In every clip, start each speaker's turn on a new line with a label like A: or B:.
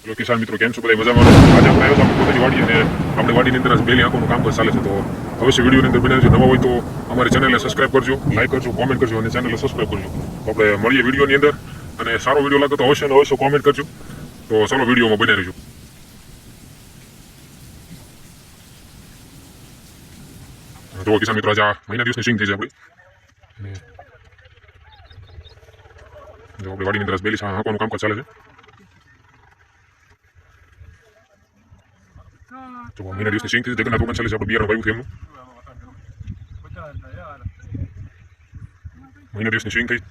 A: જો કિસાન મિત્રો કેમ છો બધા મજામાં? આજે આપણે આવ્યા છીએ પોતાની વાડી અને આપણે વાડીની અંદર બેલી આંખોનું કામકાજ ચાલે છે. તો અવશ્ય વિડીયોની અંદર બનાવજો. નવા હોય તો અમારી ચેનલને સબસ્ક્રાઇબ કરજો, લાઈક કરજો, કોમેન્ટ કરજો અને ચેનલને સબસ્ક્રાઇબ કરજો. તો આપણે મળીએ વિડીયોની અંદર અને સારો વિડીયો લાગે તો અવશ્ય કોમેન્ટ કરજો. તો ચાલો વિડીયોમાં બન્યા રહીજો. જો કિસાન મિત્રો આજે આ મહિના દિવસની સિંગ થઈ છે આપણી. જો આપણે વાડીની અંદર બેલી આંખોનું કામકાજ ચાલે છે. તો મહિના દિવસની સિંગ થઈ છે. જગન્નાથ ભગવાન ચાલે છે. આપણે બિયારણ વાવ્યું છે એમનું. મહિના દિવસની સિંગ થઈ.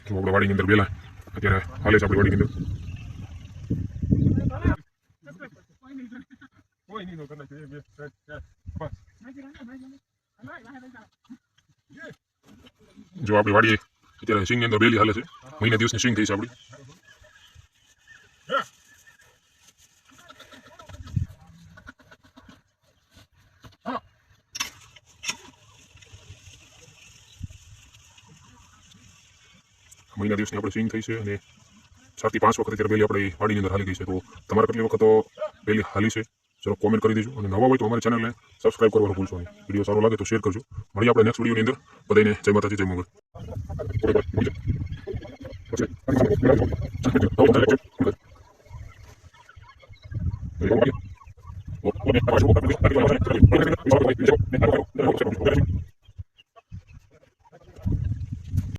A: જો આપણે વાડીની અંદર બેલા અત્યારે હાલે છે આપણી વાડીની અંદર. જો આપણી વાડીએ અત્યારે સિંગની અંદર બેલી હાલે છે. મહિના દિવસની સિંગ થઈ છે આપણી. મહિના દિવસની આપણે સિંગ થઈ છે અને 4 થી 5 વખત અત્યારે બેલી આપણી વાડીની અંદર હાલી ગઈ છે. તો તમારે કેટલી વખત બેલી હાલી છે ચલો કોમેન્ટ કરી દેજો અને નવા હોય તો અમારી ચેનલને સબસ્ક્રાઇબ કરવાનું ભૂલશો નહીં. વિડીયો સારો લાગે તો શેર કરજો. મળીએ આપણે નેક્સ્ટ વિડીયોની અંદર. બધાને જય માતાજી, જય મોગલ. Thank you.